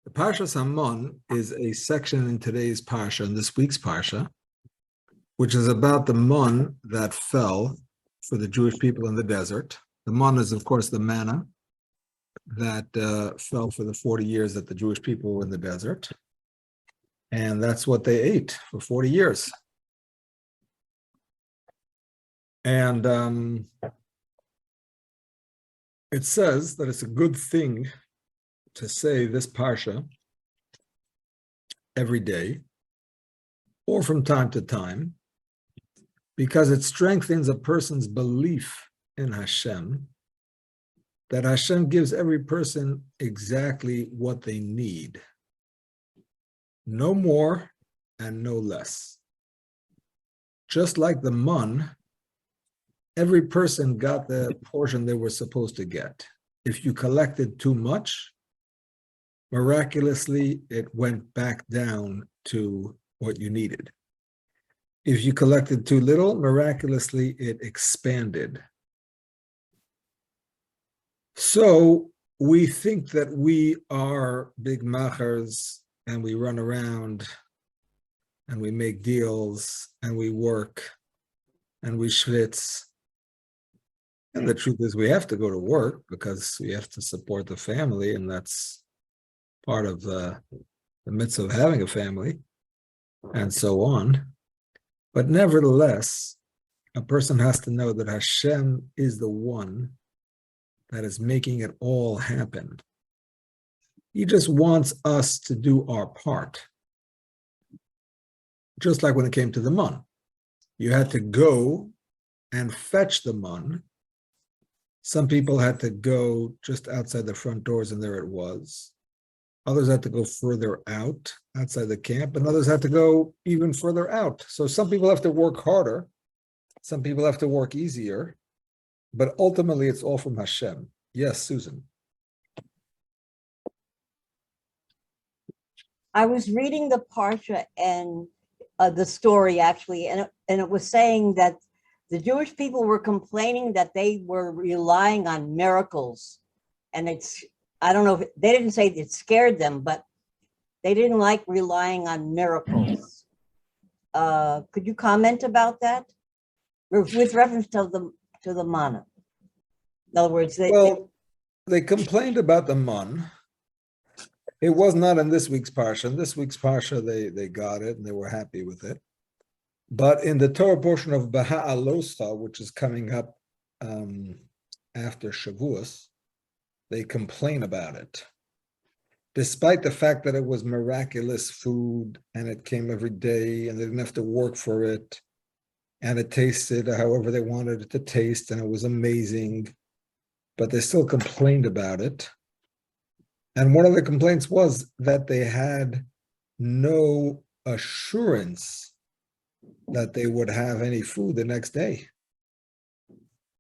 The Parshas Hamon is a section in today's Parsha, in this week's Parsha, which is about the mon that fell for the Jewish people in the desert. The mon is, of course, the manna that fell for the 40 years that the Jewish people were in the desert. And that's what they ate for 40 years. And it says that it's a good thing to say this Parsha every day or from time to time, because it strengthens a person's belief in Hashem, that Hashem gives every person exactly what they need. No more and no less. Just like the mun, every person got the portion they were supposed to get. If you collected too much, miraculously, it went back down to what you needed. If you collected too little, miraculously, it expanded. So we think that we are big machers and we run around and we make deals and we work and we schwitz. And the truth is we have to go to work because we have to support the family, and that's part of the mitzvah of having a family, and so on. But nevertheless, a person has to know that Hashem is the one that is making it all happen. He just wants us to do our part. Just like when it came to the mun. You had to go and fetch the mun. Some people had to go just outside the front doors and there it was. Others had to go further out, outside the camp, and others had to go even further out. So some people have to work harder. Some people have to work easier. But ultimately, it's all from Hashem. Yes, Susan. I was reading the Parsha and the story, actually, and it was saying that the Jewish people were complaining that they were relying on miracles. And I don't know if they didn't say it scared them, but they didn't like relying on miracles. Could you comment about that? With reference to the manna. In other words, they complained about the mun. It was not in this week's Parsha. In this week's Parsha, they got it and they were happy with it. But in the Torah portion of Baha'alosa, which is coming up after Shavuos, they complain about it. Despite the fact that it was miraculous food and it came every day and they didn't have to work for it, and it tasted however they wanted it to taste and it was amazing, but they still complained about it. And one of the complaints was that they had no assurance that they would have any food the next day.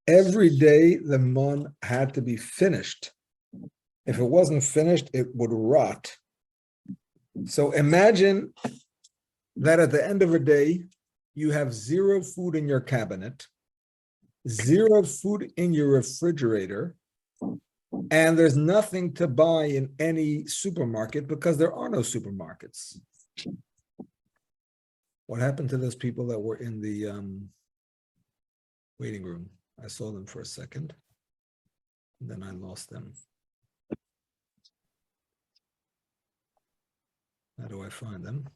Every day the mun had to be finished. If it wasn't finished, it would rot. So imagine that at the end of a day, you have zero food in your cabinet, zero food in your refrigerator, and there's nothing to buy in any supermarket because there are no supermarkets. What happened to those people that were in the waiting room? I saw them for a second, and then I lost them. How do I find them?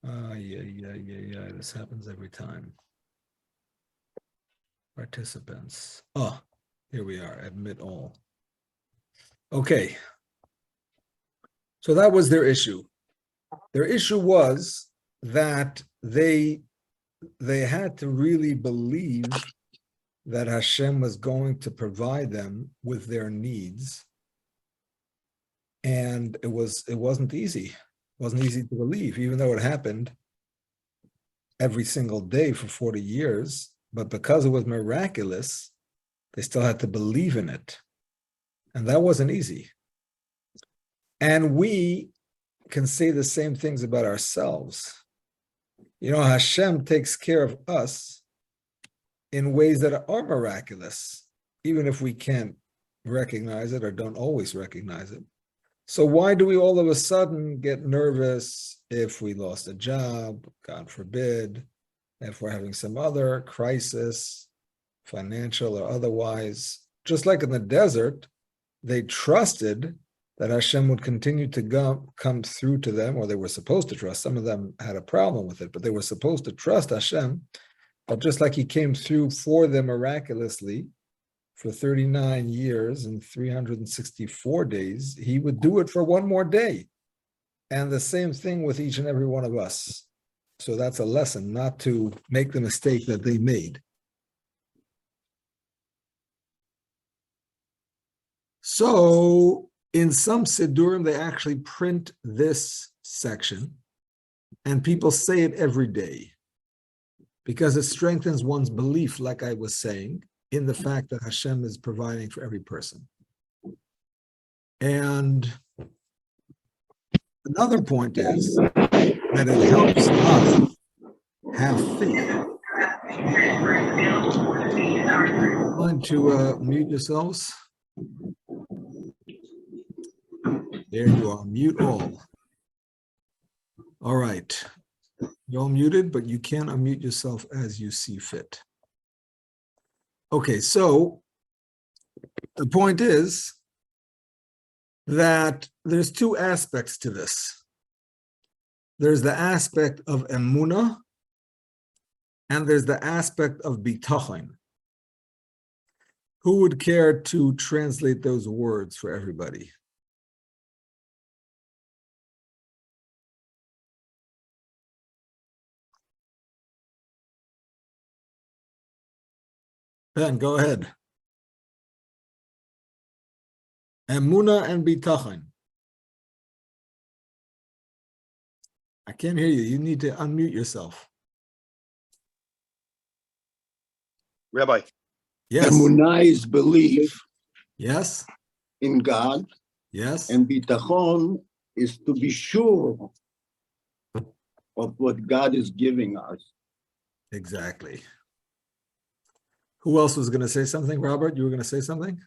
Yeah. This happens every time. Participants. Oh, here we are. Admit all. Okay. So that was their issue. Their issue was that they had to really believe that Hashem was going to provide them with their needs. And it wasn't easy. It wasn't easy to believe, even though it happened every single day for 40 years. But because it was miraculous, they still had to believe in it. And that wasn't easy. And we can say the same things about ourselves. You know, Hashem takes care of us in ways that are miraculous, even if we can't recognize it or don't always recognize it. So why do we all of a sudden get nervous if we lost a job, God forbid, if we're having some other crisis, financial or otherwise? Just like in the desert, they trusted that Hashem would continue to come through to them, or they were supposed to trust. Some of them had a problem with it, but they were supposed to trust Hashem. But just like he came through for them miraculously for 39 years and 364 days, he would do it for one more day. And the same thing with each and every one of us. So that's a lesson, not to make the mistake that they made. So in some Siddurim, they actually print this section, and people say it every day because it strengthens one's belief, like I was saying, in the fact that Hashem is providing for every person. And another point is that it helps us have faith. Want to mute yourselves? There you are, mute all. All right, you're all muted, but you can unmute yourself as you see fit. Okay, so the point is that there's two aspects to this. There's the aspect of emunah, and there's the aspect of bitachon. Who would care to translate those words for everybody? Ben, go ahead. Emunah and bitachon. I can't hear you. You need to unmute yourself. Rabbi. Yes. Emunah is belief Yes. in God, Yes. and bitachon is to be sure of what God is giving us. Exactly. Who else was going to say something? Robert, you were going to say something?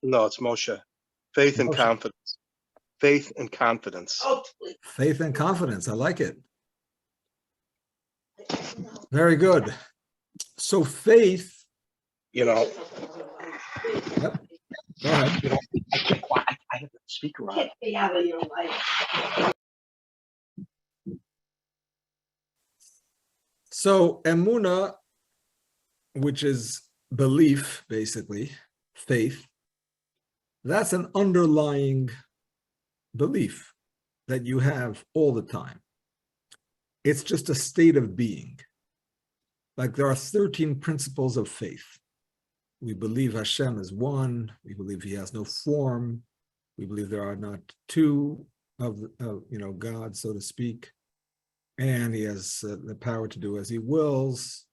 No, it's Moshe. Faith and Moshe. confidence. Faith and confidence. Faith and confidence. I like it. Very good. So faith. You know. Yep. Go ahead. You know, I have the speaker on. So emunah, which is belief, basically, faith, that's an underlying belief that you have all the time. It's just a state of being. Like there are 13 principles of faith. We believe Hashem is one. We believe he has no form. We believe there are not two of God, so to speak. And he has the power to do as he wills.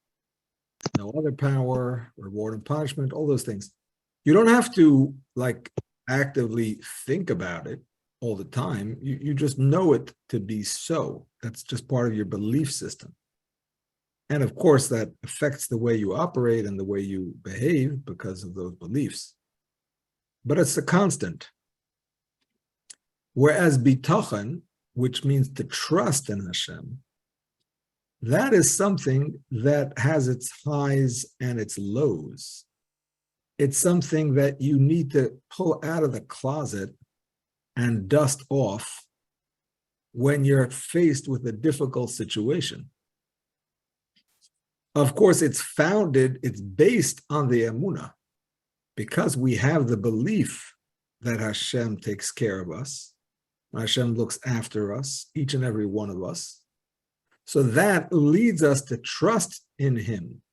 No other power, reward and punishment, all those things. You don't have to actively think about it all the time. You just know it to be so. That's just part of your belief system. And of course, that affects the way you operate and the way you behave because of those beliefs. But it's a constant. Whereas bitachon, which means to trust in Hashem, that is something that has its highs and its lows. It's something that you need to pull out of the closet and dust off when you're faced with a difficult situation. Of course, it's based on the emunah, because we have the belief that Hashem takes care of us. Hashem looks after us, each and every one of us. So that leads us to trust in him.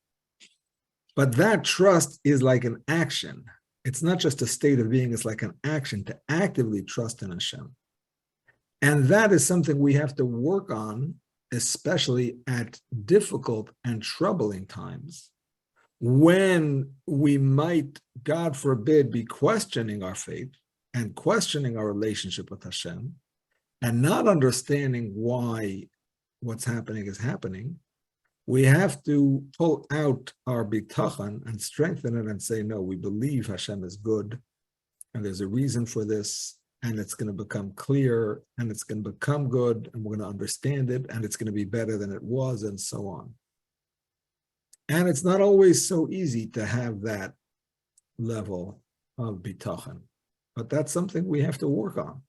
But that trust is like an action. It's not just a state of being, it's like an action to actively trust in Hashem. And that is something we have to work on, especially at difficult and troubling times, when we might, God forbid, be questioning our faith and questioning our relationship with Hashem and not understanding why what's happening is happening. We have to pull out our bitachon and strengthen it and say, no, we believe Hashem is good. and there's a reason for this, and it's going to become clear, and it's going to become good, and we're going to understand it, and it's going to be better than it was, and so on. And it's not always so easy to have that level of bitachon, but that's something we have to work on.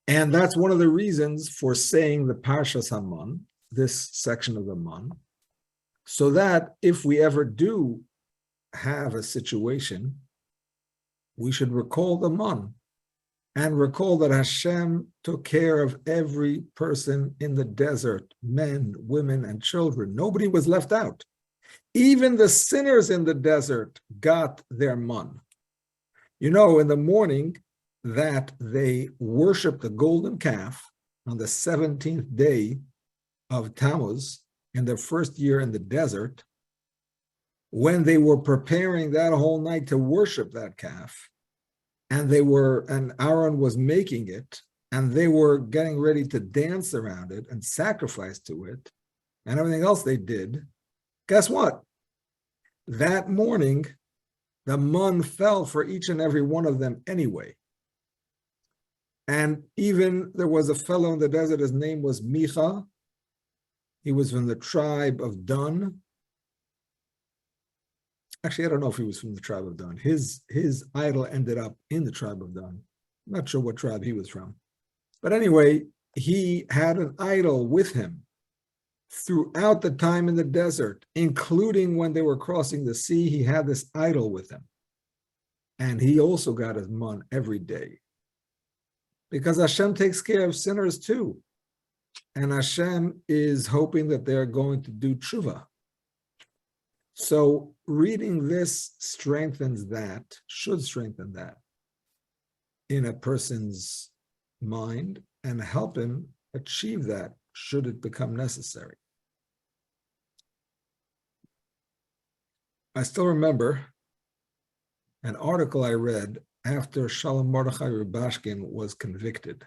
And that's one of the reasons for saying the Parshas Haman, this section of the Man, so that if we ever do have a situation, we should recall the Man and recall that Hashem took care of every person in the desert, men, women, and children. Nobody was left out. Even the sinners in the desert got their Man. You know, in the morning that they worshiped the golden calf on the 17th day of Tammuz, in their first year in the desert, when they were preparing that whole night to worship that calf, and Aaron was making it, and they were getting ready to dance around it and sacrifice to it, and everything else they did, guess what? That morning, the man fell for each and every one of them anyway. And even there was a fellow in the desert, his name was Micha. He was from the tribe of Dan. Actually, I don't know if he was from the tribe of Dan. His idol ended up in the tribe of Dan. I'm not sure what tribe he was from. But anyway, he had an idol with him throughout the time in the desert, including when they were crossing the sea. He had this idol with him. And he also got his man every day. Because Hashem takes care of sinners too. And Hashem is hoping that they're going to do tshuva. So reading this strengthens that, should strengthen that in a person's mind and help him achieve that, should it become necessary. I still remember an article I read after Shalom Mordechai Rubashkin was convicted.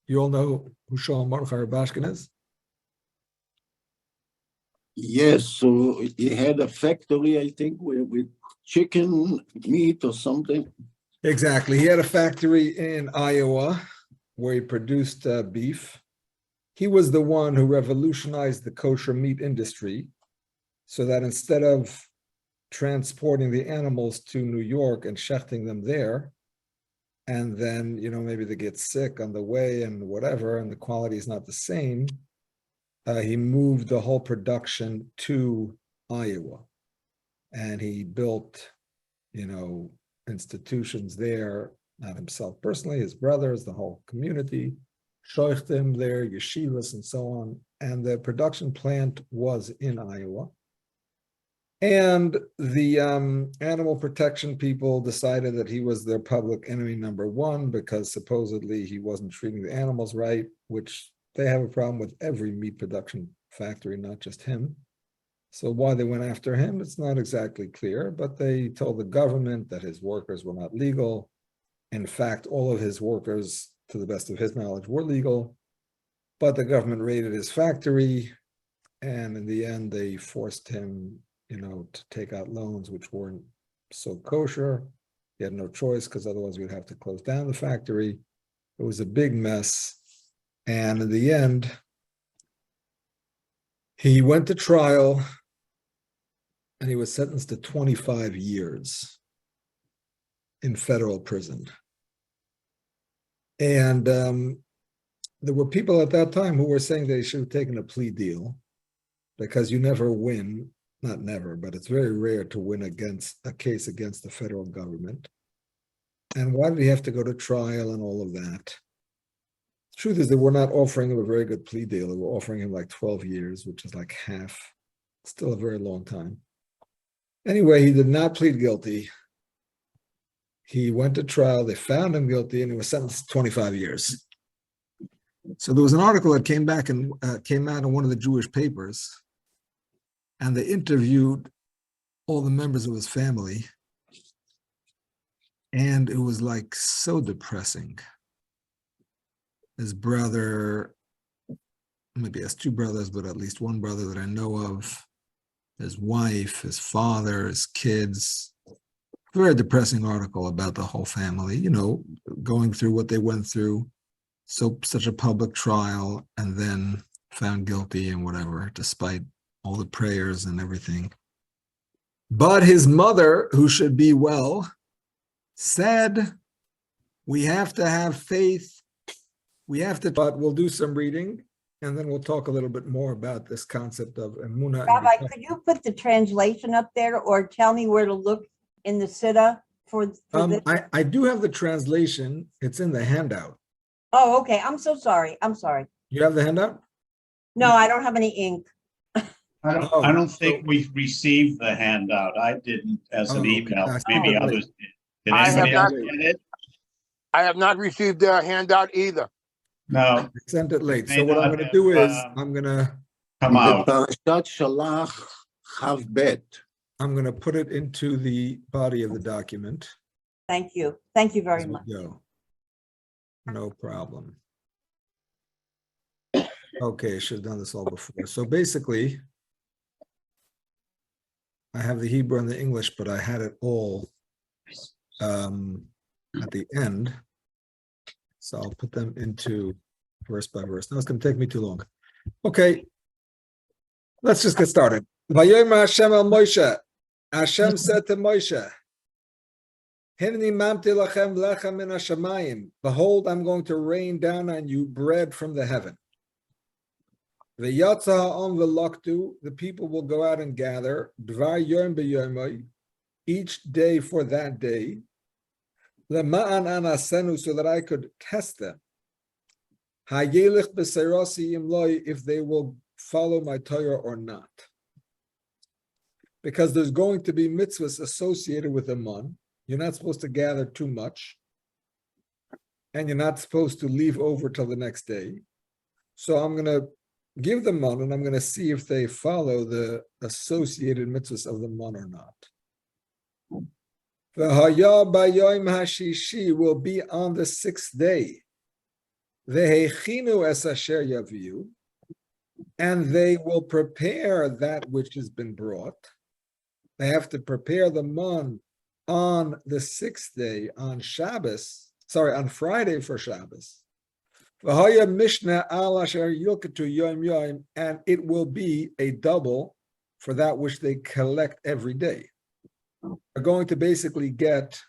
You all know who Shalom Mordechai Rubashkin is? Yes, so he had a factory, I think, with chicken meat or something. Exactly. He had a factory in Iowa where he produced beef. He was the one who revolutionized the kosher meat industry so that instead of transporting the animals to New York and shechting them there, and then, maybe they get sick on the way and whatever, and the quality is not the same, he moved the whole production to Iowa. And he built, institutions there, not himself personally, his brothers, the whole community, shoichtim there, yeshivas, and so on. And the production plant was in Iowa. And the animal protection people decided that he was their public enemy number one because supposedly he wasn't treating the animals right, which they have a problem with every meat production factory, not just him. So why they went after him, it's not exactly clear, but they told the government that his workers were not legal. In fact, all of his workers, to the best of his knowledge, were legal, but the government raided his factory, and in the end, they forced him to take out loans which weren't so kosher. He had no choice because otherwise we'd have to close down the factory. It was a big mess. And in the end, he went to trial and he was sentenced to 25 years in federal prison. And there were people at that time who were saying they should have taken a plea deal because you never win. Not never, but it's very rare to win against a case against the federal government. And why did he have to go to trial and all of that? The truth is they were not offering him a very good plea deal. They were offering him like 12 years, which is like half, still a very long time. Anyway, he did not plead guilty. He went to trial, they found him guilty, and he was sentenced to 25 years. So there was an article that came out in one of the Jewish papers, and they interviewed all the members of his family. And it was like so depressing. His brother, maybe he has two brothers, but at least one brother that I know of, his wife, his father, his kids, very depressing article about the whole family, you know, going through what they went through, such a public trial, and then found guilty and whatever, despite all the prayers and everything. But his mother, who should be well, said, we have to have faith. We have to, but we'll do some reading, and then we'll talk a little bit more about this concept of emunah. and Rabbi, bitachon. could you put the translation up there or tell me where to look in the Siddha for this? I do have the translation. It's in the handout. Oh, okay. I'm so sorry. I'm sorry. You have the handout? No, I don't have any ink. Oh, I don't think we've received the handout. I didn't as an okay. email. That's Maybe probably- others did. Did I have anybody else not- get it? I have not received the handout either. No, I sent it late. May So what I'm not going to do have, is I'm going to come out. Parashat Shalach Chav Bet. put it into the body of the document. Thank you. Thank you very as we much. go. No problem. Okay, I should have done this all before. So basically, I have the Hebrew and the English, but I had it all at the end. So I'll put them into verse by verse. Now it's going to take me too long. Okay, let's just get started. Vayomer Hashem el Moshe. Hashem said to Moshe, Hineni mamti lachem lechem min hashamayim. Behold, I'm going to rain down on you bread from the heaven. V'yatza ha'am v'laktu, the people will go out and gather, dvar yom b'yomai, each day for that day, lema'an anasenu, so that I could test them. Hayelich b'seirasi imloi, if they will follow my Torah or not. Because there's going to be mitzvahs associated with the mon. You're not supposed to gather too much, and you're not supposed to leave over till the next day. So I'm going to give them mon, and I'm going to see if they follow the associated mitzvahs of the mon or not. The Hayah Bayom Hashishi will be on the 6th day. Vehechinu es asher yaviu, and they will prepare that which has been brought. They have to prepare the mon on the 6th day, on Friday for Shabbos. Mishnah al asher yilkatu yom yom, and it will be a double for that which they collect every day. They're going to basically get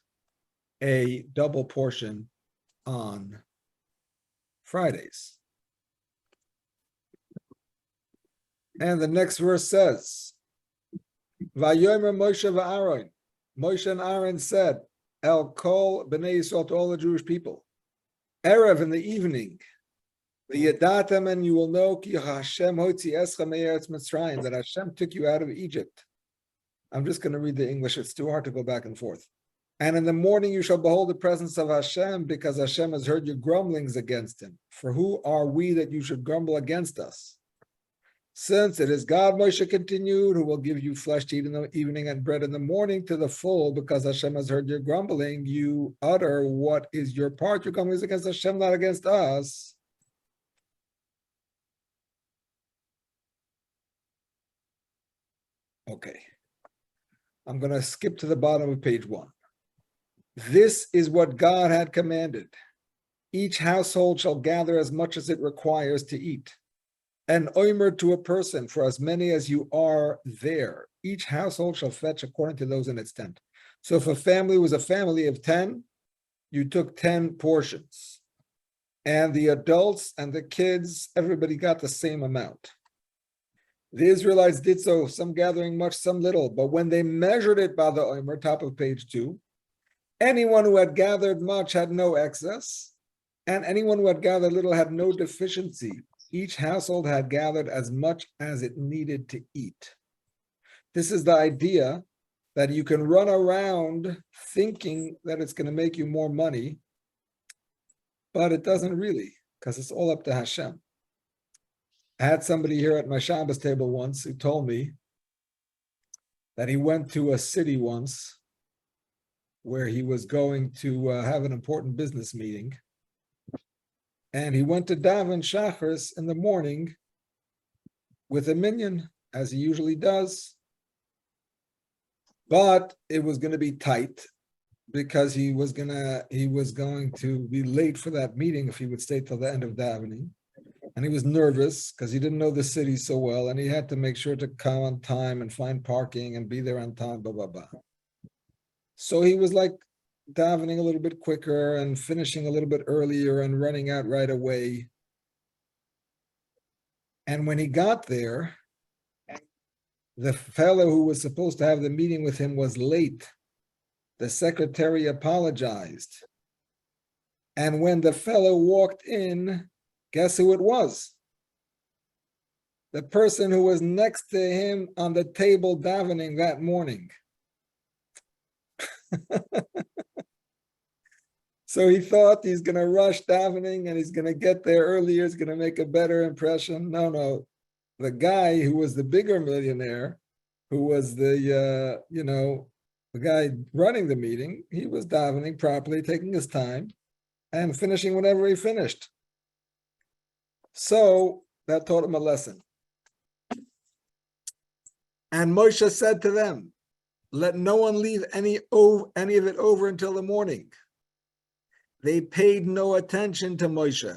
a double portion on Fridays. And the next verse says, Vayomer Moshe v'Aaron. Moshe and Aaron said, El kol b'nei Yisrael, to all the Jewish people, Erev, in the evening, v'yadatem, and you will know ki Hashem hotzi escha me'eretz Mitzrayim, that Hashem took you out of Egypt. I'm just going to read the English. It's too hard to go back and forth. And in the morning you shall behold the presence of Hashem, because Hashem has heard your grumblings against him. For who are we that you should grumble against us? Since it is God, Moshe continued, who will give you flesh to eat in the evening and bread in the morning to the full, because Hashem has heard your grumbling, you utter what is your part. Your grumbling is against Hashem, not against us. Okay. I'm going to skip to the bottom of page 1. This is what God had commanded. Each household shall gather as much as it requires to eat. An omer to a person, for as many as you are there. Each household shall fetch according to those in its tent. So if a family was a family of 10, you took 10 portions. And the adults and the kids, everybody got the same amount. The Israelites did so, some gathering much, some little. But when they measured it by the omer, top of page 2, anyone who had gathered much had no excess, and anyone who had gathered little had no deficiency. Each household had gathered as much as it needed to eat. This is the idea that you can run around thinking that it's going to make you more money, but it doesn't really, because it's all up to Hashem. I had somebody here at my Shabbos table once who told me that he went to a city once where he was going to have an important business meeting. And he went to daven Shacharis in the morning with a minyan, as he usually does. But it was going to be tight, because he was going to be late for that meeting if he would stay till the end of davening. And he was nervous because he didn't know the city so well, and he had to make sure to come on time and find parking and be there on time, blah, blah, blah. So he was like davening a little bit quicker and finishing a little bit earlier and running out right away. And when he got there, the fellow who was supposed to have the meeting with him was late. The secretary apologized. And when the fellow walked in, guess who it was? The person who was next to him on the table davening that morning. So he thought he's going to rush davening and he's going to get there earlier. He's going to make a better impression. No. The guy who was the bigger millionaire, who was the guy running the meeting, he was davening properly, taking his time and finishing whenever he finished. So that taught him a lesson. And Moshe said to them, let no one leave any of it over until the morning. They paid no attention to Moshe.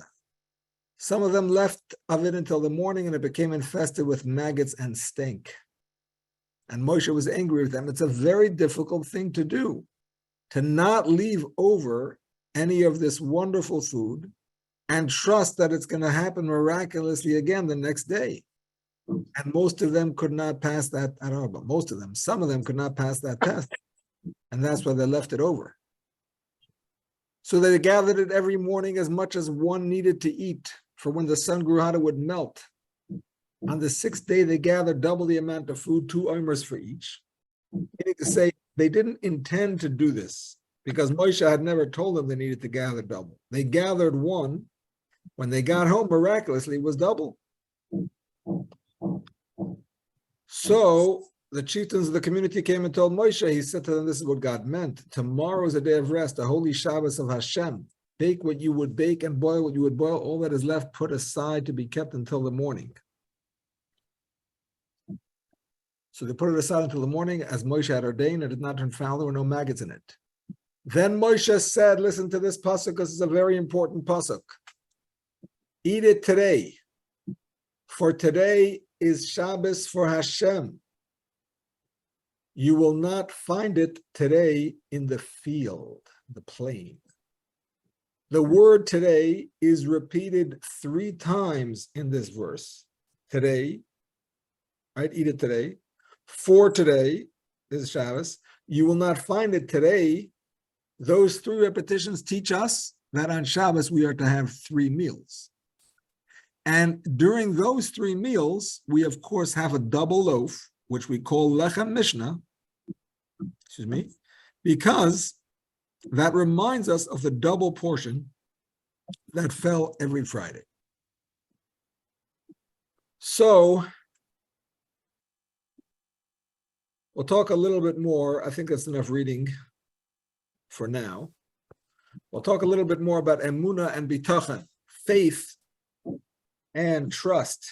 Some of them left of it until the morning, and it became infested with maggots and stink. And Moshe was angry with them. It's a very difficult thing to do, to not leave over any of this wonderful food and trust that it's going to happen miraculously again the next day. And most of them could not pass that, I don't know about most of them, some of them could not pass that test. And that's why they left it over. So they gathered it every morning as much as one needed to eat, for when the sun grew hot, it would melt. On the sixth day, they gathered double the amount of food, 2 omers for each. Meaning to say, they didn't intend to do this because Moshe had never told them they needed to gather double. They gathered one. When they got home, miraculously, it was double. So the chieftains of the community came and told Moshe, he said to them, this is what God meant. Tomorrow is a day of rest, a holy Shabbos of Hashem. Bake what you would bake and boil what you would boil. All that is left put aside to be kept until the morning. So they put it aside until the morning as Moshe had ordained. It did not turn foul. There were no maggots in it. Then Moshe said, listen to this pasuk because it's a very important pasuk. Eat it today, for today is Shabbos for Hashem. You will not find it today in the field, the plain. The word today is repeated 3 times in this verse. Today, right? Eat it today. For today, this is Shabbos. You will not find it today. Those 3 repetitions teach us that on Shabbos we are to have 3 meals. And during those 3 meals, we of course have a double loaf, which we call lechem mishnah, because that reminds us of the double portion that fell every Friday. So we'll talk a little bit more. I think that's enough reading for now. We'll talk a little bit more about emunah and bitachon, faith and trust.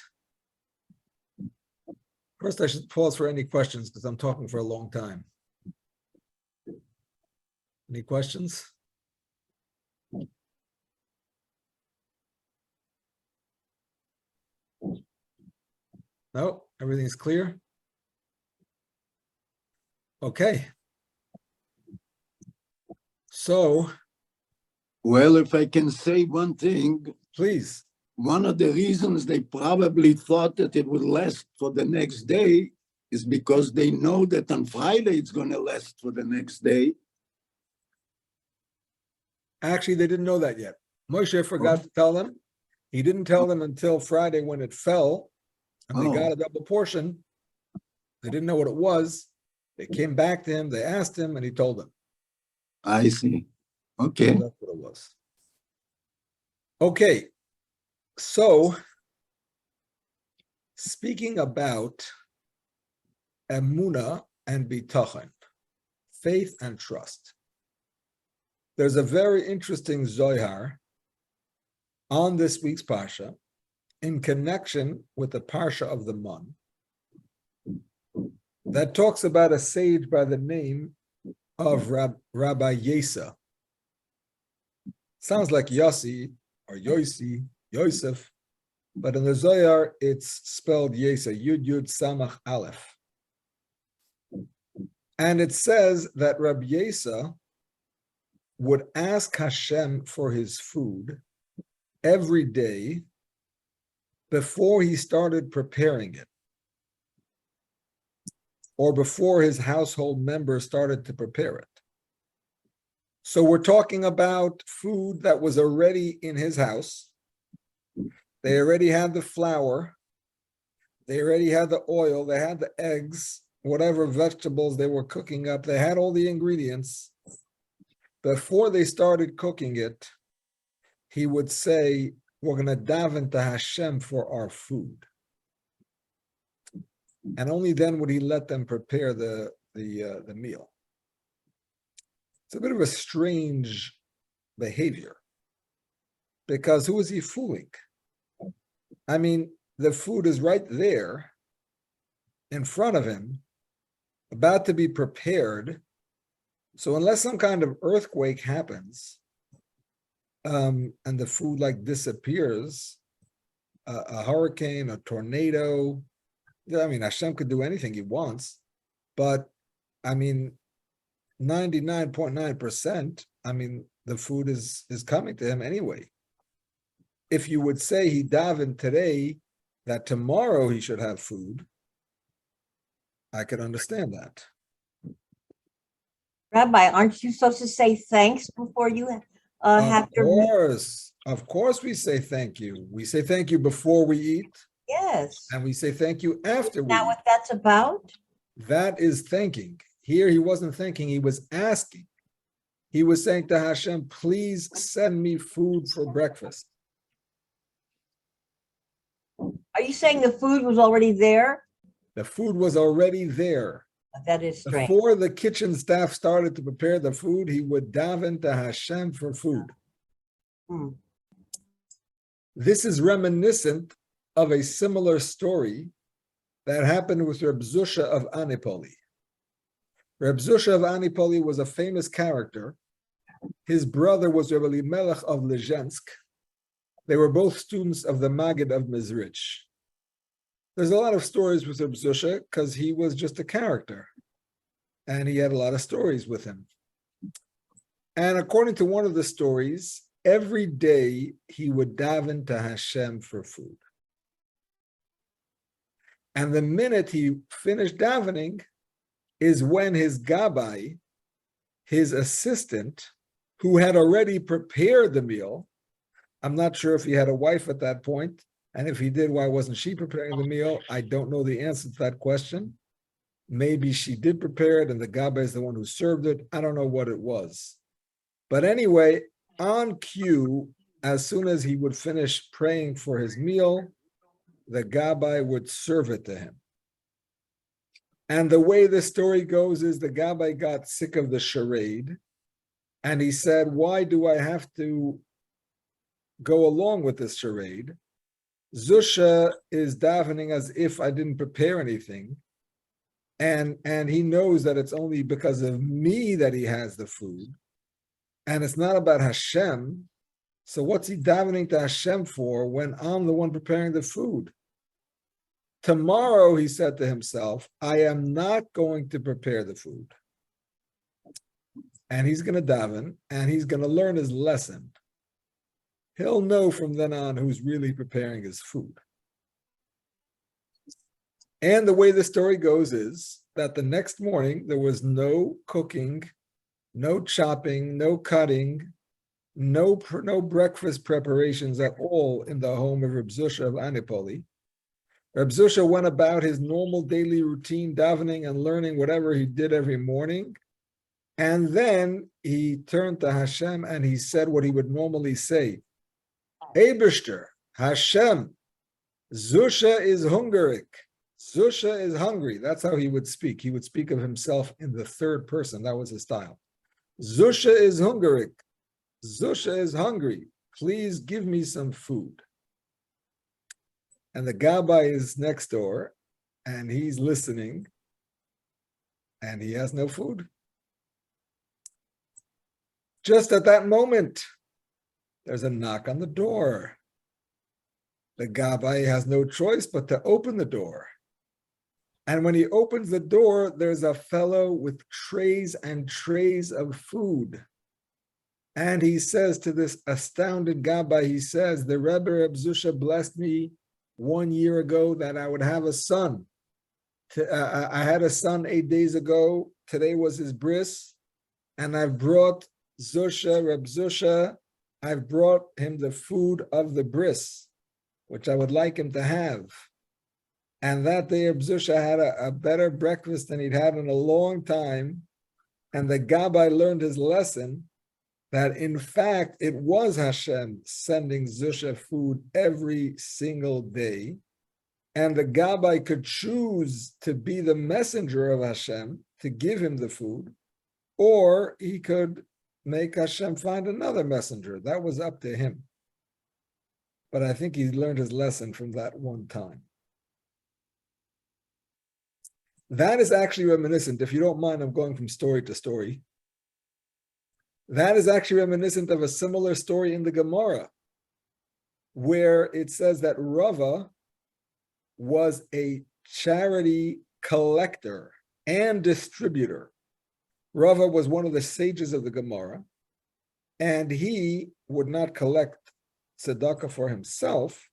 First, I should pause for any questions because I'm talking for a long time. Any questions? No, everything's clear? Okay. So, Well, if I can say one thing, please. one of the reasons they probably thought that it would last for the next day is because they know that on Friday it's going to last for the next day. Actually, they didn't know that yet. Moshe forgot to tell them. He didn't tell them until Friday when it fell, and they got a double portion. They didn't know what it was. They came back to him, they asked him, and he told them. I see. Okay. So that's what it was. Okay. So, speaking about emunah and bitachon, faith and trust, there's a very interesting Zohar on this week's Parsha in connection with the Parsha of the Mon that talks about a sage by the name of Rabbi Yesa. Sounds like Yossi or Yosi, Yosef, but in the Zohar it's spelled Yesa, Yud Yud Samach Aleph. And it says that Rabbi Yesa would ask Hashem for his food every day before he started preparing it, or before his household members started to prepare it. So we're talking about food that was already in his house. They already had the flour, they already had the oil, they had the eggs, whatever vegetables they were cooking up, they had all the ingredients. Before they started cooking it, he would say, we're going to daven to Hashem for our food. And only then would he let them prepare the meal. It's a bit of a strange behavior, because who is he fooling? I mean, the food is right there in front of him, about to be prepared. So unless some kind of earthquake happens, and the food like disappears, a hurricane, a tornado, I mean, Hashem could do anything he wants, but I mean, 99.9%, I mean, the food is coming to him anyway. If you would say he davened today that tomorrow he should have food, I could understand that. Rabbi, aren't you supposed to say thanks before you have your meal? Of course we say thank you. We say thank you before we eat, Yes. and we say thank you after we Now eat. what that's about? That is thanking. Here he wasn't thanking, he was asking. He was saying to Hashem, please send me food for breakfast. Are you saying the food was already there? The food was already there. That is strange. Before the kitchen staff started to prepare the food, he would daven to Hashem for food. Hmm. This is reminiscent of a similar story that happened with Reb Zusha of Anipoli. Reb Zusha of Anipoli was a famous character. His brother was Reb Elimelech of Lezhensk. They were both students of the Maggid of Mizrich. There's a lot of stories with Reb Zusha because he was just a character, and he had a lot of stories with him. And according to one of the stories, every day he would daven to Hashem for food. And the minute he finished davening is when his gabbai, his assistant, who had already prepared the meal, I'm not sure if he had a wife at that point, and if he did, why wasn't she preparing the meal? I don't know the answer to that question. Maybe she did prepare it and the gabbai is the one who served it. I don't know what it was. But anyway, on cue, as soon as he would finish praying for his meal, the gabbai would serve it to him. And the way the story goes is the gabbai got sick of the charade, and he said, why do I have to go along with this charade? Zusha is davening as if I didn't prepare anything, and he knows that it's only because of me that he has the food, and it's not about Hashem. So what's he davening to Hashem for when I'm the one preparing the food? Tomorrow, he said to himself, I am not going to prepare the food. And he's going to daven, and he's going to learn his lesson. He'll know from then on who's really preparing his food. And the way the story goes is that the next morning, there was no cooking, no chopping, no cutting, no breakfast preparations at all in the home of Reb Zusha of Anipoli. Reb Zusha went about his normal daily routine, davening and learning whatever he did every morning. And then he turned to Hashem and he said what he would normally say. Eibishter, Hashem, Zusha is hungrig. Zusha is hungry. That's how he would speak. He would speak of himself in the third person. That was his style. Zusha is hungrig. Zusha is hungry. Please give me some food. And the gabbai is next door, and he's listening, and he has no food. Just at that moment, there's a knock on the door. The Gabbai has no choice but to open the door. And when he opens the door, there's a fellow with trays and trays of food. And he says to this astounded Gabbai, he says, the Rebbe Reb Zusha blessed me 1 year ago that I would have a son. I had a son 8 days ago. Today was his bris. And I've brought Zusha, Reb Zusha, I've brought him the food of the bris, which I would like him to have. And that day, Reb Zusha had a better breakfast than he'd had in a long time. And the Gabbai learned his lesson that, in fact, it was Hashem sending Zusha food every single day. And the Gabbai could choose to be the messenger of Hashem, to give him the food, or he could make Hashem find another messenger. That was up to him. But I think he learned his lesson from that one time. That is actually reminiscent, if you don't mind, I'm going from story to story. That is actually reminiscent of a similar story in the Gemara, where it says that Rava was a charity collector and distributor. Rava was one of the sages of the Gemara, and he would not collect tzedakah for himself,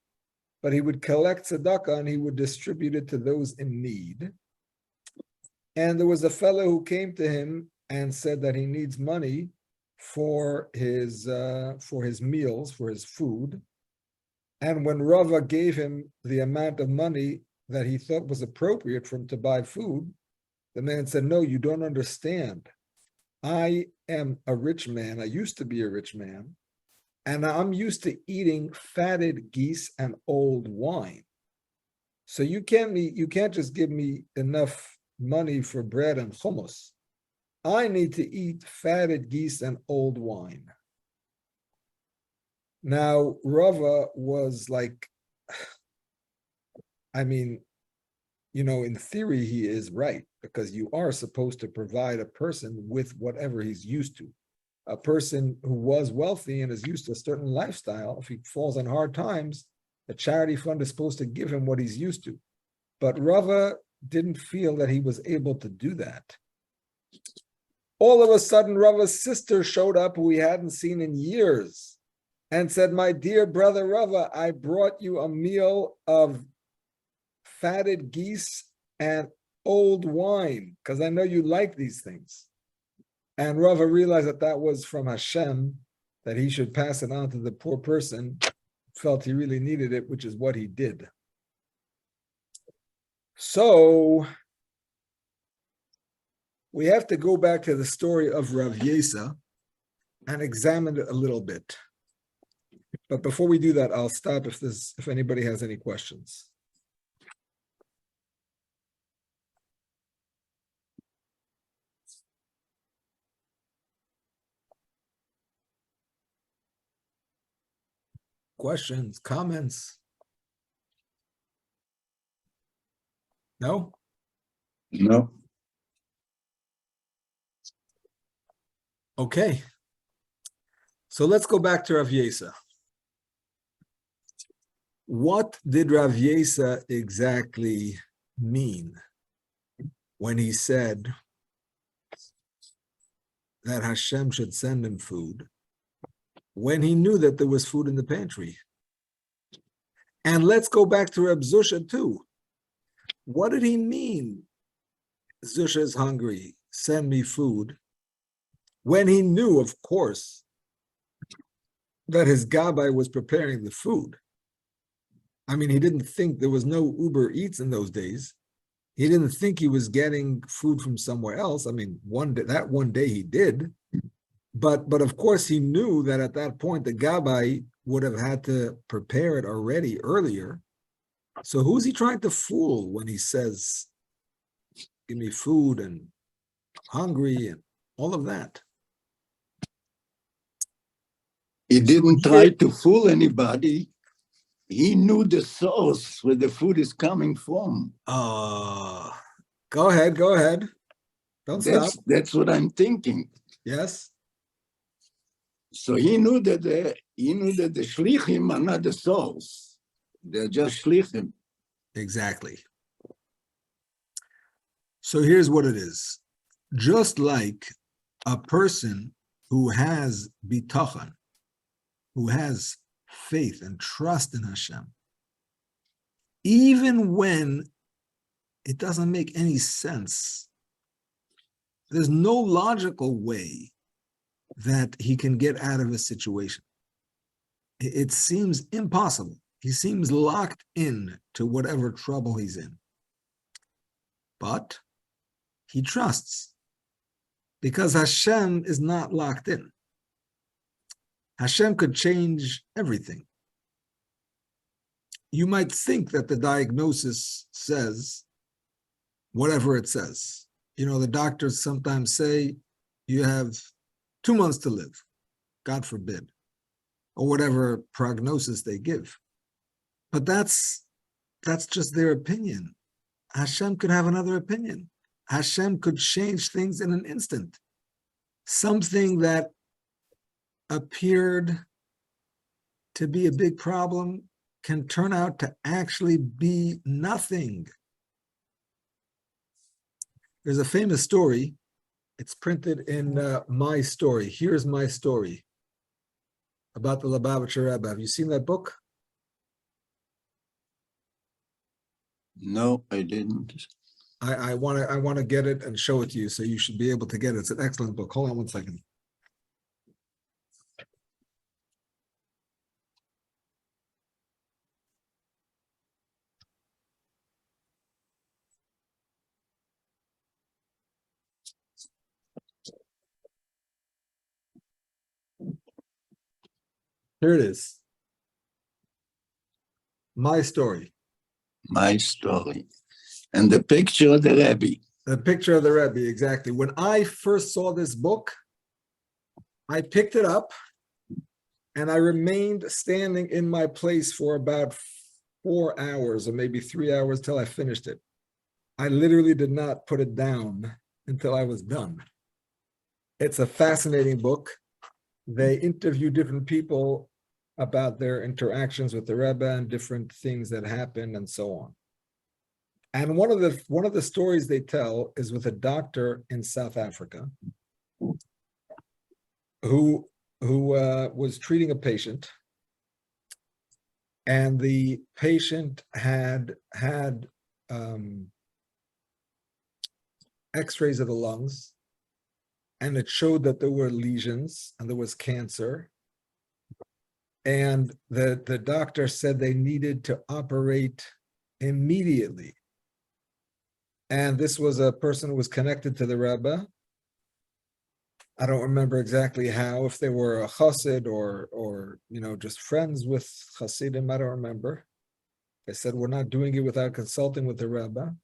but he would collect tzedakah and he would distribute it to those in need. And there was a fellow who came to him and said that he needs money for his meals, for his food. And when Rava gave him the amount of money that he thought was appropriate for him to buy food, the man said, no, you don't understand. I am a rich man. I used to be a rich man. And I'm used to eating fatted geese and old wine. So you can't just give me enough money for bread and hummus. I need to eat fatted geese and old wine. Now, Rava was like, in theory, he is right, because you are supposed to provide a person with whatever he's used to. A person who was wealthy and is used to a certain lifestyle, if he falls on hard times, the charity fund is supposed to give him what he's used to. But Rava didn't feel that he was able to do that. All of a sudden, Rava's sister showed up, who he hadn't seen in years, and said, my dear brother Rava, I brought you a meal of fatted geese and old wine, because I know you like these things. And Rava realized that that was from Hashem, that he should pass it on to the poor person, felt he really needed it, which is what he did. So we have to go back to the story of Rav Yesa and examine it a little bit. But before we do that, I'll stop if anybody has any questions. Questions, comments? No? No. Okay. So let's go back to Rav Yesa. What did Rav Yesa exactly mean when he said that Hashem should send him food, when he knew that there was food in the pantry? And let's go back to Reb Zusha too. What did he mean? Zusha is hungry, send me food. When he knew, of course, that his Gabbai was preparing the food. I mean, he didn't think, there was no Uber Eats in those days. He didn't think he was getting food from somewhere else. I mean, one day he did. But of course, he knew that at that point, the Gabbai would have had to prepare it already earlier. So who's he trying to fool when he says, give me food and hungry and all of that? He didn't try to fool anybody. He knew the source where the food is coming from. Go ahead. Don't stop. That's what I'm thinking. Yes. So he knew that the shlichim are not the souls; they're just shlichim. Exactly. So here's what it is. Just like a person who has bitachon, who has faith and trust in Hashem, even when it doesn't make any sense, there's no logical way that he can get out of a situation. It seems impossible. He seems locked in to whatever trouble he's in. But he trusts because Hashem is not locked in. Hashem could change everything. You might think that the diagnosis says whatever it says. You know, the doctors sometimes say you have 2 months to live, God forbid, or whatever prognosis they give. But that's just their opinion. Hashem could have another opinion. Hashem could change things in an instant. Something that appeared to be a big problem can turn out to actually be nothing. There's a famous story. It's printed in My Story. Here's My Story about the Lubavitcher Rebbe. Have you seen that book? No, I didn't. I want to get it and show it to you, so you should be able to get it. It's an excellent book. Hold on one second. Here it is. My Story. My Story. And the picture of the Rebbe. The picture of the Rebbe, exactly. When I first saw this book, I picked it up and I remained standing in my place for about 4 hours or maybe 3 hours till I finished it. I literally did not put it down until I was done. It's a fascinating book. They interview different people about their interactions with the Rebbe and different things that happened and so on. And one of the stories they tell is with a doctor in South Africa who was treating a patient, and the patient had X-rays of the lungs, and it showed that there were lesions and there was cancer. And the doctor said they needed to operate immediately. And this was a person who was connected to the Rebbe. I don't remember exactly how, if they were a chassid or just friends with chassidim, I don't remember. They said, we're not doing it without consulting with the Rebbe.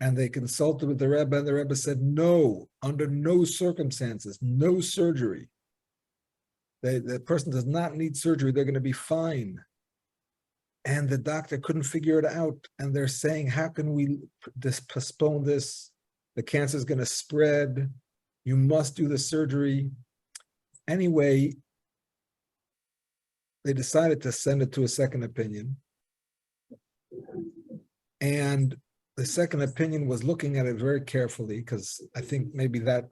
And they consulted with the Rebbe, and the Rebbe said, no, under no circumstances, no surgery. The person does not need surgery, they're going to be fine. And the doctor couldn't figure it out. And they're saying, how can we postpone this? The cancer is going to spread. You must do the surgery. Anyway, they decided to send it to a second opinion. And the second opinion was looking at it very carefully, because I think maybe that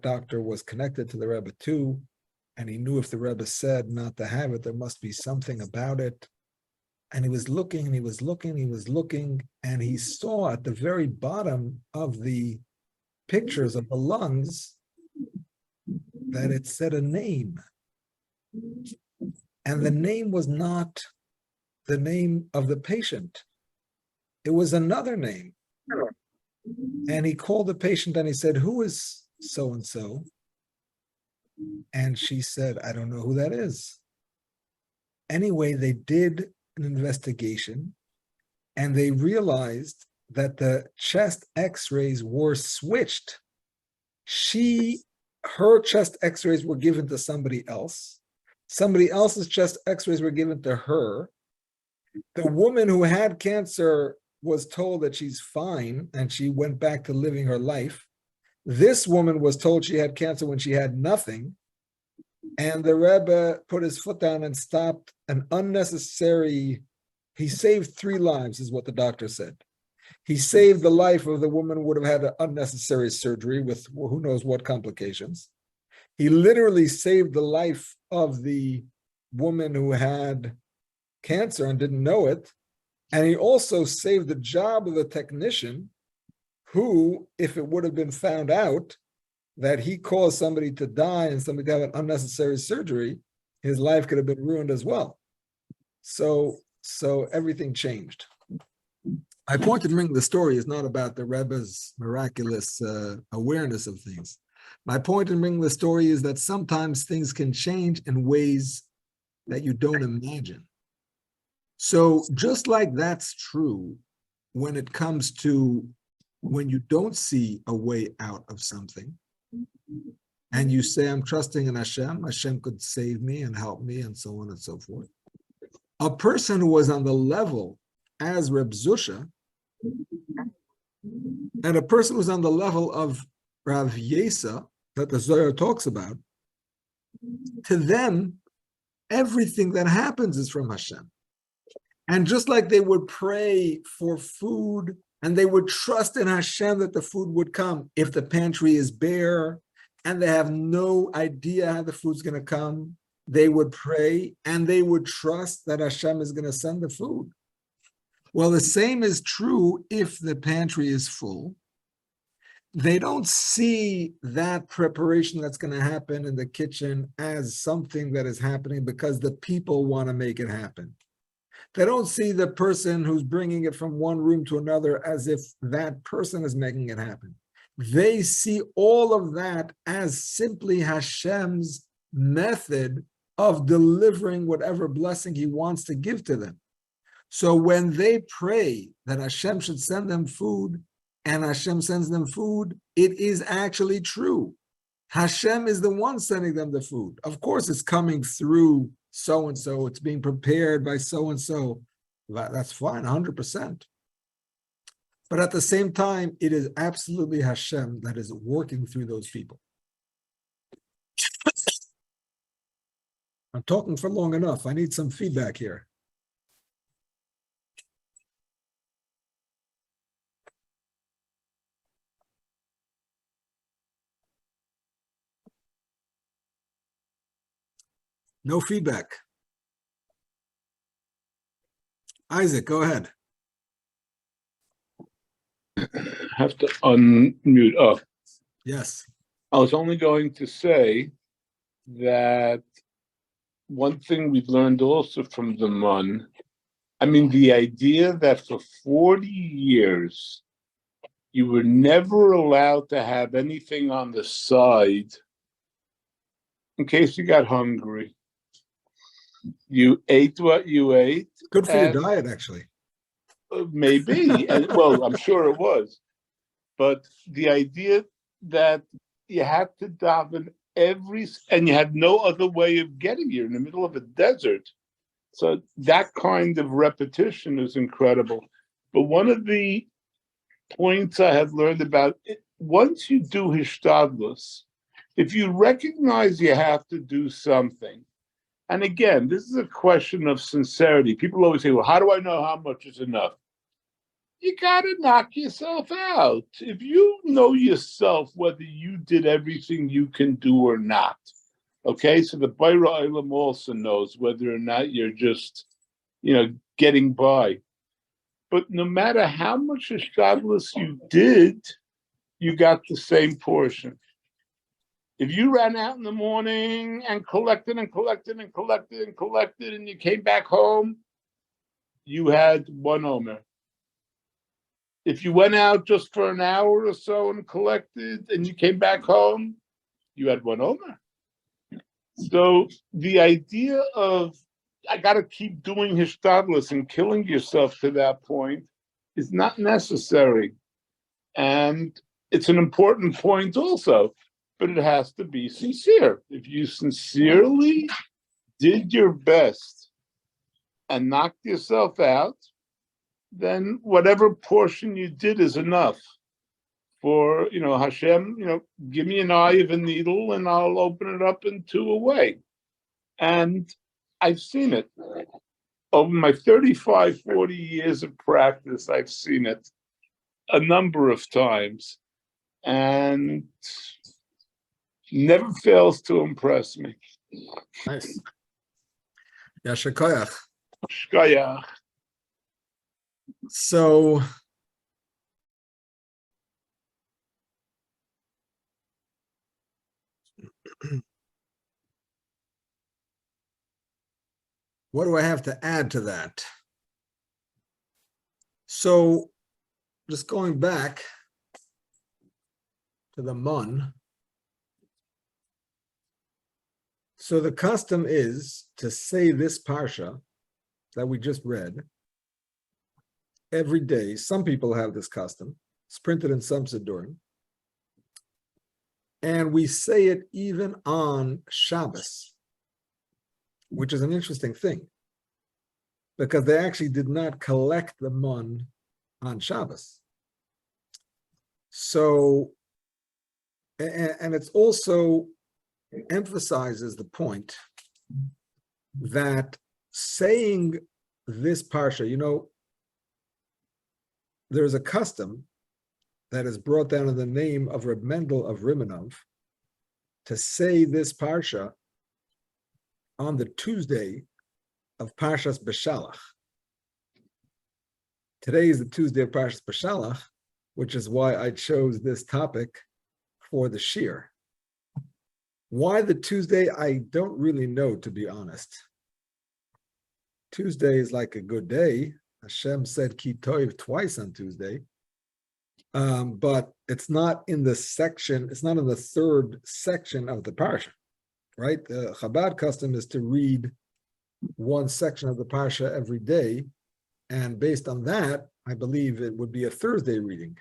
doctor was connected to the Rebbe too. And he knew if the Rebbe said not to have it, there must be something about it. And he was looking, and he was looking, he was looking, and he saw at the very bottom of the pictures of the lungs that it said a name. And the name was not the name of the patient. It was another name. And he called the patient and he said, who is so-and-so? And she said, I don't know who that is. Anyway, they did an investigation, and they realized that the chest x-rays were switched. Her chest x-rays were given to somebody else. Somebody else's chest x-rays were given to her. The woman who had cancer was told that she's fine, and she went back to living her life. This woman was told she had cancer when she had nothing. And the Rebbe put his foot down and stopped an unnecessary, he saved 3 lives, is what the doctor said. He saved the life of the woman who would have had an unnecessary surgery with who knows what complications. He literally saved the life of the woman who had cancer and didn't know it. And he also saved the job of the technician who, if it would have been found out that he caused somebody to die and somebody to have an unnecessary surgery, his life could have been ruined as well. So everything changed. My point in bringing the story is not about the Rebbe's miraculous awareness of things. My point in bringing the story is that sometimes things can change in ways that you don't imagine. So just like that's true when it comes to when you don't see a way out of something, and you say, I'm trusting in Hashem, Hashem could save me and help me, and so on and so forth. A person who was on the level as Reb Zusha, and a person who's on the level of Rav Yesa, that the Zohar talks about, to them, everything that happens is from Hashem. And just like they would pray for food, and they would trust in Hashem that the food would come, if the pantry is bare, and they have no idea how the food's going to come, they would pray, and they would trust that Hashem is going to send the food. Well, the same is true if the pantry is full. They don't see that preparation that's going to happen in the kitchen as something that is happening because the people want to make it happen. They don't see the person who's bringing it from one room to another as if that person is making it happen. They see all of that as simply Hashem's method of delivering whatever blessing he wants to give to them. So when they pray that Hashem should send them food, and Hashem sends them food, it is actually true. Hashem is the one sending them the food. Of course, it's coming through so-and-so, it's being prepared by so-and-so. That's fine, 100%. But at the same time, it is absolutely Hashem that is working through those people. I'm talking for long enough. I need some feedback here. No feedback. Isaac, go ahead. Have to unmute. Oh, Yes. I was only going to say that one thing we've learned also from the Mun, I mean, the idea that for 40 years you were never allowed to have anything on the side in case you got hungry. You ate what you ate. Good for your diet, actually. Maybe, and well, I'm sure it was. But the idea that you had to daven and you had no other way of getting here in the middle of a desert. So that kind of repetition is incredible. But one of the points I had learned about it, once you do hishtadlus, if you recognize you have to do something, and again, this is a question of sincerity. People always say, well, how do I know how much is enough? You got to knock yourself out. If you know yourself whether you did everything you can do or not, okay? So the Baira Olam also knows whether or not you're just, getting by. But no matter how much hishtadlus you did, you got the same portion. If you ran out in the morning and collected and collected and collected and collected and you came back home, you had 1 omer. If you went out just for an hour or so and collected and you came back home, you had 1 omer. So the idea of, I got to keep doing hishtadlus and killing yourself to that point is not necessary. And it's an important point also. But it has to be sincere. If you sincerely did your best and knocked yourself out, then whatever portion you did is enough for, Hashem, give me an eye of a needle and I'll open it up in 2 a way. And I've seen it. Over my 35, 40 years of practice, I've seen it a number of times. And never fails to impress me. Nice. Yasher koyach. Shkayach. So what do I have to add to that? So just going back to the mun. So the custom is to say this parsha that we just read every day. Some people have this custom. It's printed in some Siddurim. And we say it even on Shabbos, which is an interesting thing, because they actually did not collect the mun on Shabbos. So, and it's also emphasizes the point that saying this parsha, you know, there's a custom that is brought down in the name of Reb Mendel of Rimanov to say this parsha on the Tuesday of Parshas Beshalach. Today is the Tuesday of Parshas Beshalach, which is why I chose this topic for the shir. Why the Tuesday? I don't really know, to be honest. Tuesday is like a good day. Hashem said Ki Toiv twice on Tuesday. But it's not in the section, it's not in the third section of the parsha, right? The Chabad custom is to read one section of the parsha every day. And based on that, I believe it would be a Thursday reading.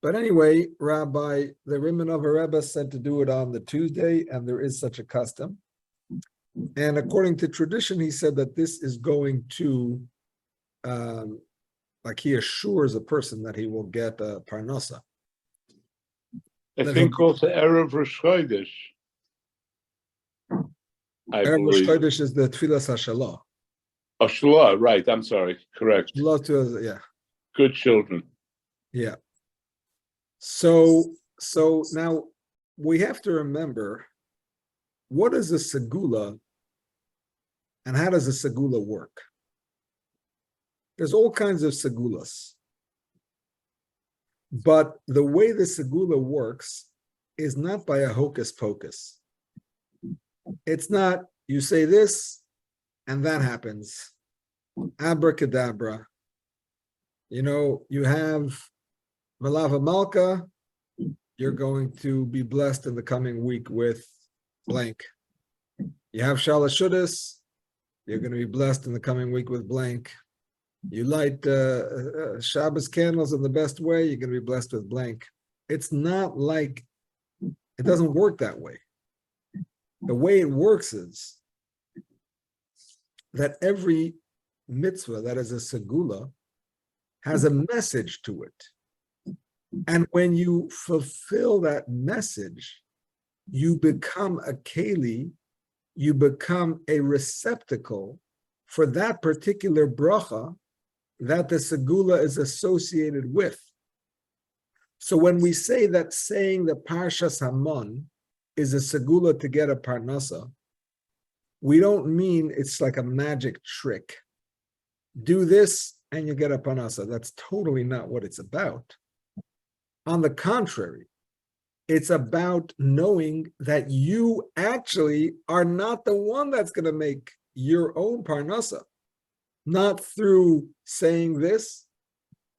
But anyway, the Rimanov Rebbe said to do it on the Tuesday, and there is such a custom. And according to tradition, he said that this is going to, like he assures a person that he will get a parnasa. I think also Erev Rosh Chodesh. Erev Rosh Chodesh is the Tfilas HaShalah. Oh, Shalah, right, I'm sorry, correct. Yeah. Good children. Yeah. So now we have to remember, what is a segula and how does a segula work? There's all kinds of segulas. But the way the segula works is not by a hocus pocus. It's not, you say this and that happens. Abracadabra. You know, you have Malava Malka, you're going to be blessed in the coming week with blank. You have Shalashudas, you're going to be blessed in the coming week with blank. You light Shabbos candles in the best way, you're going to be blessed with blank. It's not like, it doesn't work that way. The way it works is that every mitzvah that is a segula has a message to it. And when you fulfill that message, you become a keli, you become a receptacle for that particular bracha that the segula is associated with. So when we say that saying the Parshas Hamon is a segula to get a parnasa, we don't mean it's like a magic trick. Do this and you get a parnasa. That's totally not what it's about. On the contrary, it's about knowing that you actually are not the one that's going to make your own parnasa, not through saying this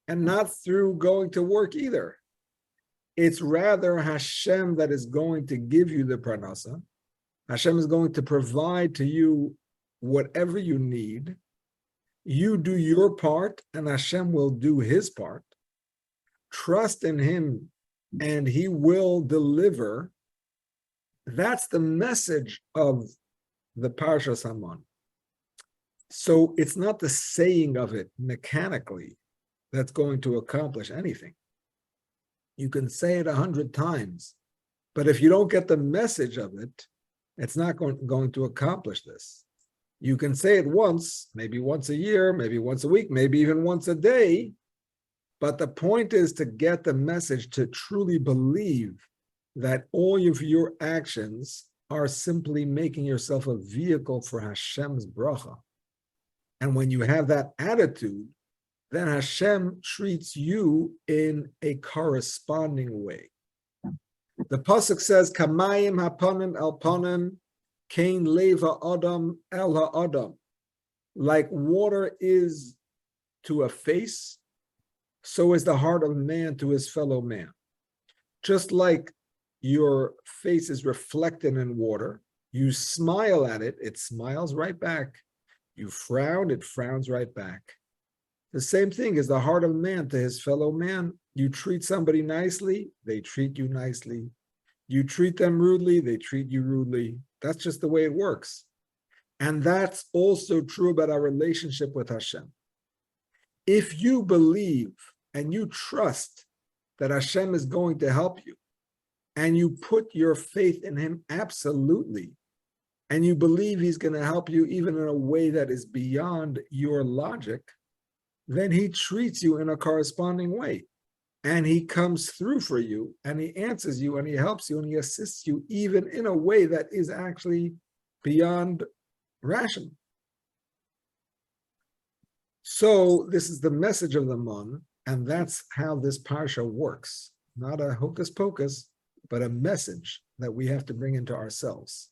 and not through going to work either. It's rather Hashem that is going to give you the parnasa. Hashem is going to provide to you whatever you need. You do your part and Hashem will do his part. Trust in him and he will deliver. That's the message of the Parshas Hamon. So it's not the saying of it mechanically that's going to accomplish anything. You can say it 100 times, but if you don't get the message of it, It's not going to accomplish this. You can say it once, maybe once a year, maybe once a week, maybe even once a day. But the point is to get the message to truly believe that all of your actions are simply making yourself a vehicle for Hashem's bracha. And when you have that attitude, then Hashem treats you in a corresponding way. The pasuk says, "Kamayim hapanim el panim, kain leva adam el ha'adam." Like water is to a face, so is the heart of man to his fellow man. Just like your face is reflected in water, you smile at it, it smiles right back. You frown, it frowns right back. The same thing is the heart of man to his fellow man. You treat somebody nicely, they treat you nicely. You treat them rudely, they treat you rudely. That's just the way it works. And that's also true about our relationship with Hashem. If you believe and you trust that Hashem is going to help you, and you put your faith in him absolutely, and you believe he's going to help you even in a way that is beyond your logic, then he treats you in a corresponding way. And he comes through for you, and he answers you, and he helps you, and he assists you even in a way that is actually beyond rational. So this is the message of the Mon, and that's how this parsha works. Not a hocus pocus, but a message that we have to bring into ourselves.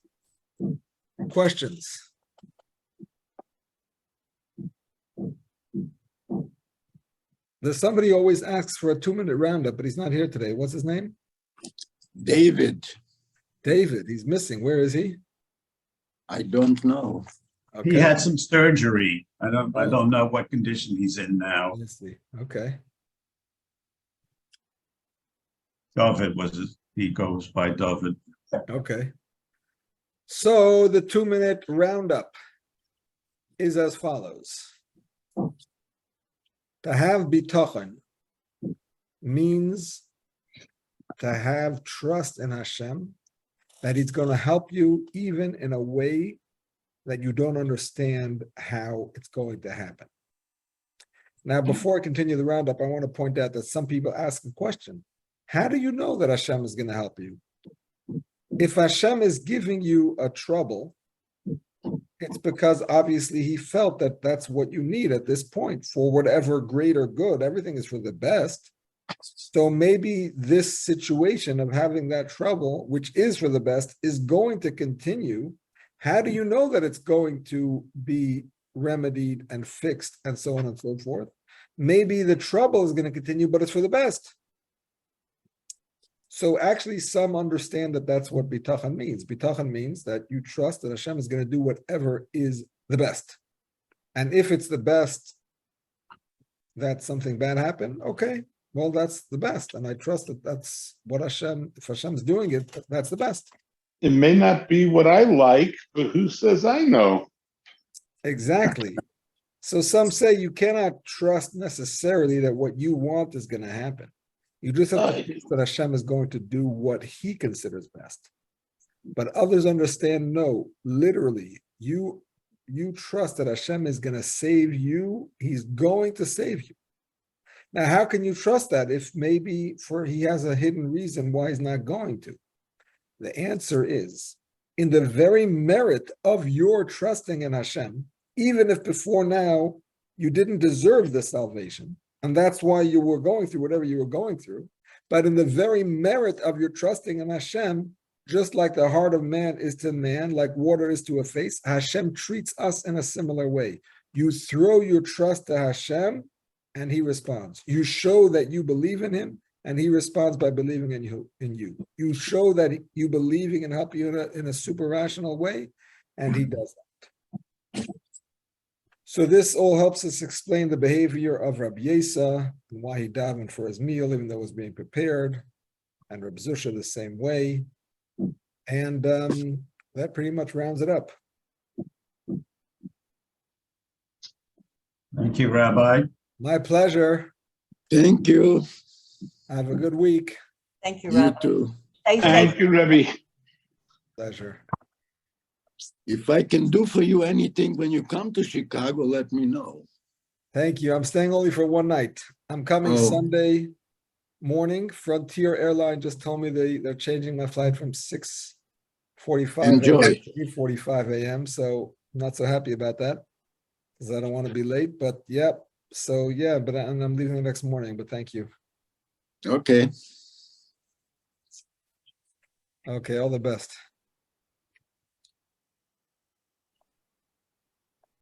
Questions? There's somebody who always asks for a 2-minute roundup, but he's not here today. What's his name? David, David. He's missing. Where is he? I don't know. Okay. He had some surgery. I don't know what condition he's in now. Let's see. Okay. David he goes by David. Okay. So the 2-minute roundup is as follows. To have bitachon means to have trust in Hashem, that he's going to help you even in a way that you don't understand how it's going to happen. Now, before I continue the roundup, I want to point out that some people ask a question. How do you know that Hashem is going to help you? If Hashem is giving you a trouble, it's because obviously he felt that that's what you need at this point for whatever greater good. Everything is for the best. So maybe this situation of having that trouble, which is for the best, is going to continue. How do you know that it's going to be remedied and fixed and so on and so forth? Maybe the trouble is going to continue, but it's for the best. So actually, some understand that that's what bitachon means. Bitachon means that you trust that Hashem is going to do whatever is the best. And if it's the best that something bad happened, okay, well, that's the best. And I trust that that's what Hashem, if Hashem's doing it, that's the best. It may not be what I like, but who says I know? Exactly. So some say you cannot trust necessarily that what you want is going to happen. You just have to trust that Hashem is going to do what he considers best. But others understand, no, literally, you trust that Hashem is going to save you. He's going to save you. Now, how can you trust that if maybe he has a hidden reason why he's not going to? The answer is, in the very merit of your trusting in Hashem, even if before now you didn't deserve the salvation, and that's why you were going through whatever you were going through, but in the very merit of your trusting in Hashem, just like the heart of man is to man, like water is to a face, Hashem treats us in a similar way. You throw your trust to Hashem, and he responds. You show that you believe in him, and he responds by believing in you. You show that you believing and help you in a super rational way, and he does that. So this all helps us explain the behavior of Rabbi Yesa and why he davened for his meal, even though it was being prepared, and Rabbi Zusha the same way. And that pretty much rounds it up. Thank you, Rabbi. My pleasure. Thank you. Have a good week. Thank you, You Rabbi. too. Stay safe. Thank you, Rebbe. Pleasure. If I can do for you anything when you come to Chicago, let me know. Thank you. I'm staying only for one night. I'm coming Oh. Sunday morning. Frontier Airline just told me they're changing my flight from 6:45 Enjoy. to 3:45 a.m. So I'm not so happy about that because I don't want to be late. But yeah, so yeah, but I'm leaving the next morning. But thank you. Okay. Okay, all the best.